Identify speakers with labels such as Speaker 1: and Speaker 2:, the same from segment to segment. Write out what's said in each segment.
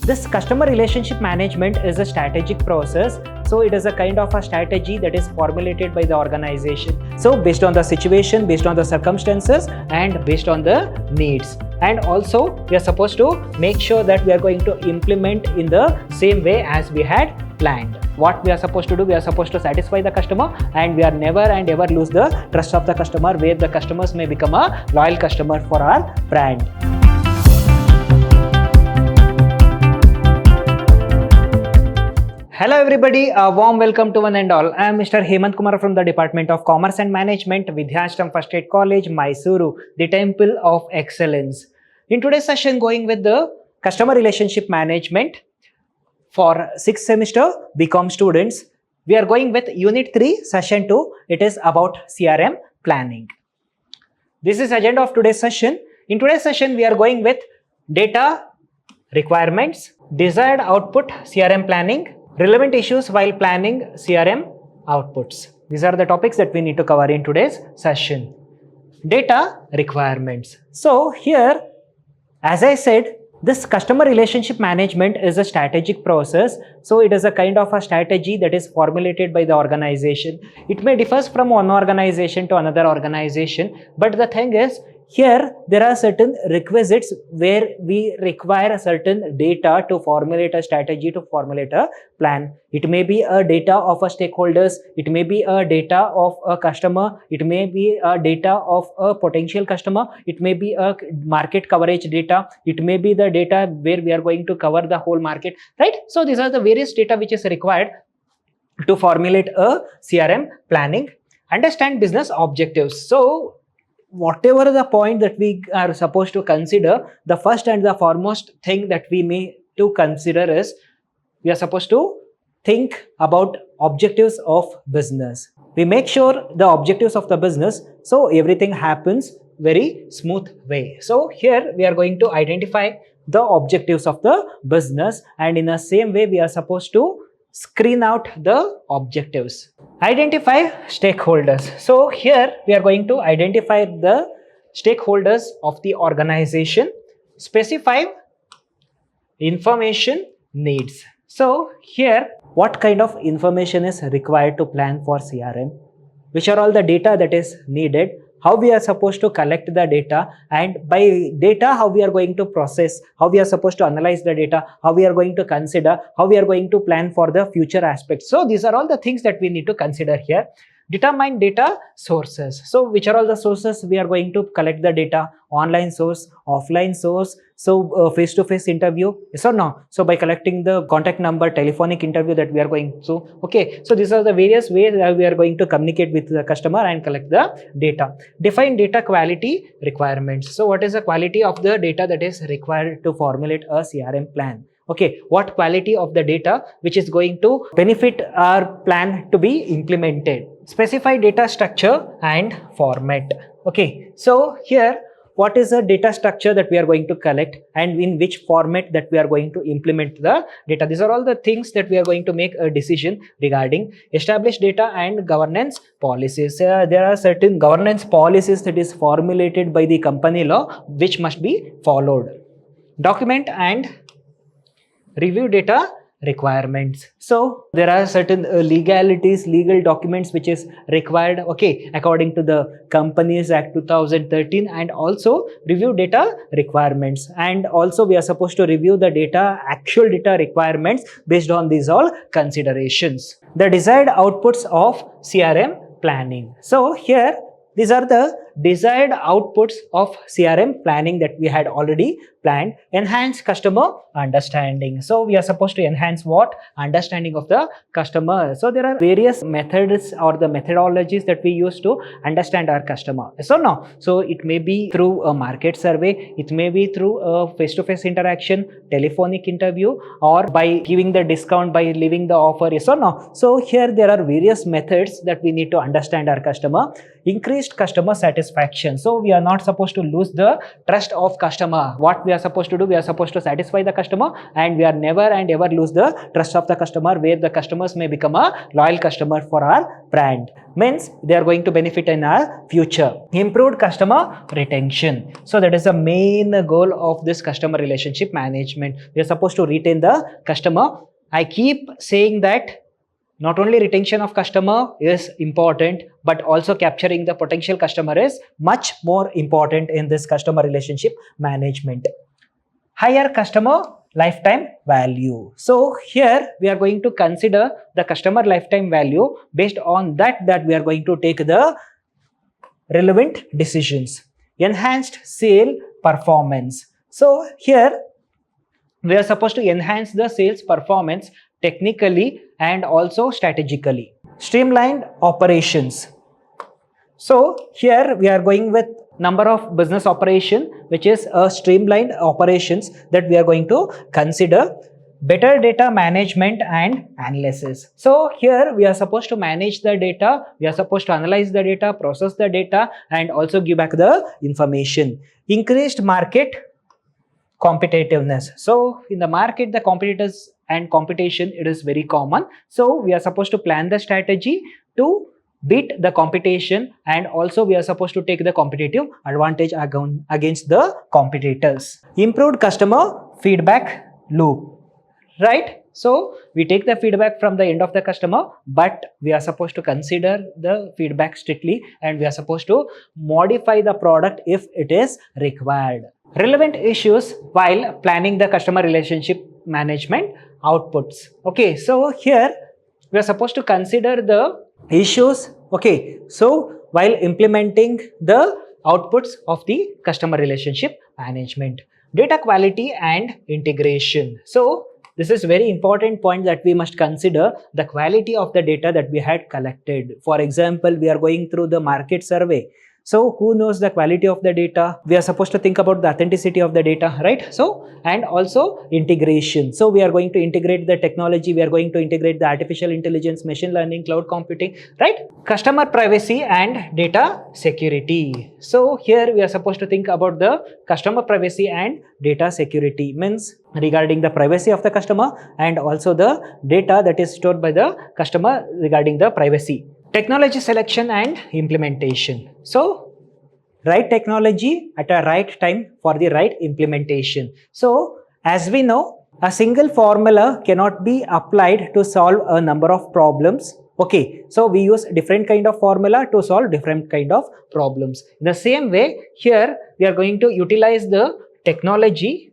Speaker 1: This customer relationship management is a strategic process. So it is a kind of a strategy that is formulated by the organization. So based on the situation, based on the circumstances, and based on the needs. And also we are supposed to make sure that we are going to implement in the same way as we had planned. What we are supposed to do, we are supposed to satisfy the customer, and we are never and ever lose the trust of the customer, where the customers may become a loyal customer for our brand. Hello everybody, a warm welcome to one and all. I am Mr. Hemant Kumar from the Department of Commerce and Management, Vidhyaashram First Aid College, MYSURU, the Temple of Excellence. In today's session, going with the customer relationship management for 6th semester BCom students, we are going with Unit 3, Session 2. It is about CRM planning. This is agenda of today's session. In today's session, we are going with data requirements, desired output CRM planning, relevant issues while planning CRM outputs. These are the topics that we need to cover in today's session. Data requirements. So here, as I said, this customer relationship management is a strategic process. So it is a kind of a strategy that is formulated by the organization. It may differ from one organization to another organization, but the thing is, here there are certain requisites where we require certain data to formulate a strategy, to formulate a plan. It may be a data of a stakeholders, it may be a data of a customer, it may be a data of a potential customer, it may be a market coverage data, it may be the data where we are going to cover the whole market, right? So these are the various data which is required to formulate a CRM planning. Understand business objectives. So whatever the point that we are supposed to consider, the first and the foremost thing that we may to consider is we are supposed to think about objectives of business. We make sure the objectives of the business, so everything happens very smooth way. So here we are going to identify the objectives of the business, and in the same way we are supposed to screen out the objectives. Identify stakeholders. So here we are going to identify the stakeholders of the organization, specify information needs. So here, what kind of information is required to plan for CRM? Which are all the data that is needed? How we are supposed to collect the data, and by data how we are going to process, how we are supposed to analyze the data, how we are going to consider, how we are going to plan for the future aspects. So these are all the things that we need to consider here. Determine data sources. So which are all the sources we are going to collect the data? Online source, offline source, so face-to-face interview, yes or no? So by collecting the contact number, telephonic interview that we are going to, okay, so these are the various ways that we are going to communicate with the customer and collect the data. Define data quality requirements. So what is the quality of the data that is required to formulate a CRM plan? Okay, what quality of the data which is going to benefit our plan to be implemented? Specify data structure and format. Okay, so here what is the data structure that we are going to collect, and in which format that we are going to implement the data. These are all the things that we are going to make a decision regarding. Establish data and governance policies. There are certain governance policies that is formulated by the company law which must be followed. Document and review data requirements. So there are certain legalities, legal documents which is required, okay, according to the Companies Act 2013, and also review data requirements. And also we are supposed to review the data, actual data requirements based on these all considerations. The desired outputs of CRM planning. So here these are the desired outputs of CRM planning that we had already planned. Enhance customer understanding. So we are supposed to enhance what? Understanding of the customer. So there are various methods or the methodologies that we use to understand our customer. So no, so it may be through a market survey, it may be through a face-to-face interaction, telephonic interview, or by giving the discount, by leaving the offer, yes or no. So here there are various methods that we need to understand our customer. Increased customer satisfaction satisfaction. So we are not supposed to lose the trust of customer. What we are supposed to do, we are supposed to satisfy the customer, and we are never and ever lose the trust of the customer, where the customers may become a loyal customer for our brand. Means they are going to benefit in our future. Improved customer retention. So that is the main goal of this customer relationship management. We are supposed to retain the customer. I keep saying that not only retention of customer is important, but also capturing the potential customer is much more important in this customer relationship management. Higher customer lifetime value. So here we are going to consider the customer lifetime value. Based on that we are going to take the relevant decisions. Enhanced sale performance. So here we are supposed to enhance the sales performance technically and also strategically. Streamlined operations. So here we are going with number of business operation, which is a streamlined operations that we are going to consider. Better data management and analysis. So here we are supposed to manage the data, we are supposed to analyze the data, process the data, and also give back the information. Increased market competitiveness. So in the market, the competitors and competition, it is very common. So we are supposed to plan the strategy to beat the competition, and also we are supposed to take the competitive advantage against the competitors. Improved customer feedback loop. Right? So we take the feedback from the end of the customer, but we are supposed to consider the feedback strictly, and we are supposed to modify the product if it is required. Relevant issues while planning the customer relationship management outputs. Okay, so here we are supposed to consider the issues. Okay, so while implementing the outputs of the customer relationship management. Data quality and integration. So this is very important point that we must consider, the quality of the data that we had collected. For example, we are going through the market survey. So who knows the quality of the data? We are supposed to think about the authenticity of the data, right? So, and also integration. So we are going to integrate the technology, we are going to integrate the artificial intelligence, machine learning, cloud computing, right? Customer privacy and data security. So here we are supposed to think about the customer privacy and data security, means regarding the privacy of the customer and also the data that is stored by the customer regarding the privacy. Technology selection and implementation. So, right technology at a right time for the right implementation. So, as we know, a single formula cannot be applied to solve a number of problems. Okay, so we use different kind of formula to solve different kind of problems. In the same way, here we are going to utilize the technology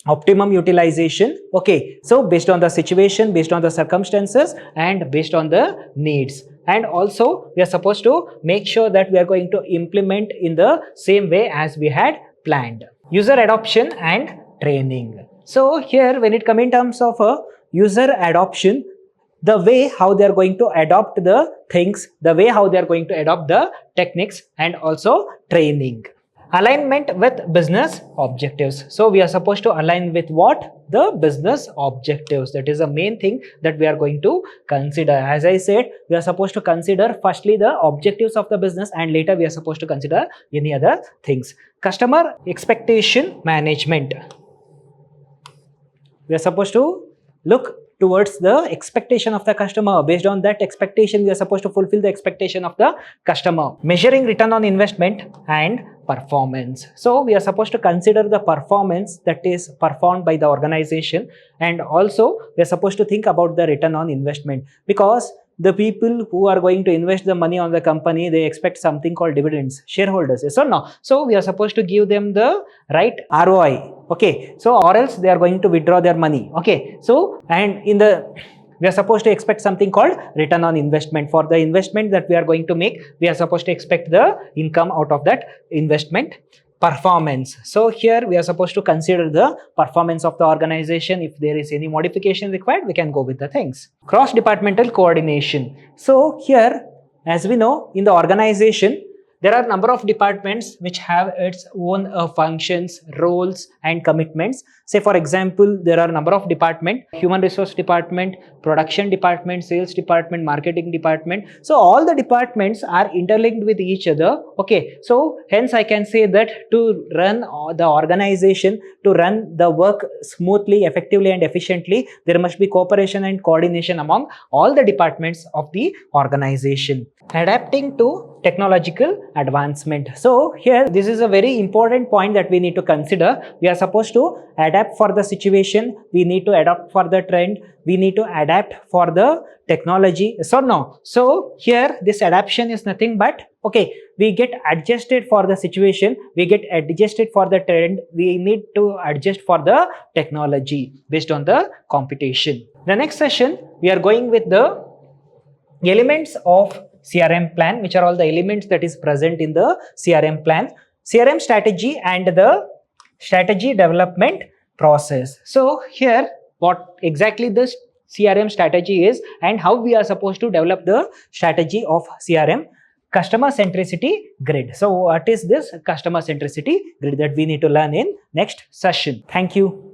Speaker 1: optimum utilization. Okay, so based on the situation, based on the circumstances, and based on the needs. And also we are supposed to make sure that we are going to implement in the same way as we had planned. User adoption and training. So here when it comes in terms of a user adoption, the way how they are going to adopt the things, the way how they are going to adopt the techniques, and also training. Alignment with business objectives. So we are supposed to align with what? The business objectives. That is the main thing that we are going to consider. As I said, we are supposed to consider firstly the objectives of the business, and later we are supposed to consider any other things. Customer expectation management. We are supposed to look towards the expectation of the customer. Based on that expectation, we are supposed to fulfill the expectation of the customer. Measuring return on investment and performance. So we are supposed to consider the performance that is performed by the organization, and also we are supposed to think about the return on investment, because the people who are going to invest the money on the company, they expect something called dividends, shareholders, yes or no? So we are supposed to give them the right ROI. Okay, so or else they are going to withdraw their money. Okay, so and in the we are supposed to expect something called return on investment. For the investment that we are going to make, we are supposed to expect the income out of that investment. Performance. So here we are supposed to consider the performance of the organization. If there is any modification required, we can go with the things. Cross-departmental coordination. So here, as we know, in the organization, there are number of departments which have its own functions, roles and commitments. Say for example, there are number of department: human resource department, production department, sales department, marketing department. So all the departments are interlinked with each other. Okay, so hence I can say that to run the organization, to run the work smoothly, effectively and efficiently, there must be cooperation and coordination among all the departments of the organization. Adapting to technological advancement. So here this is a very important point that we need to consider. We are supposed to adapt for the situation, we need to adapt for the trend, we need to adapt for the technology. So here this adaptation is nothing but, okay, we get adjusted for the situation, we get adjusted for the trend, we need to adjust for the technology based on the competition. The next session we are going with the elements of CRM plan, which are all the elements that is present in the CRM plan, CRM strategy and the strategy development process. So here what exactly this CRM strategy is and how we are supposed to develop the strategy of CRM. Customer centricity grid. So what is this customer centricity grid that we need to learn in next session? Thank you.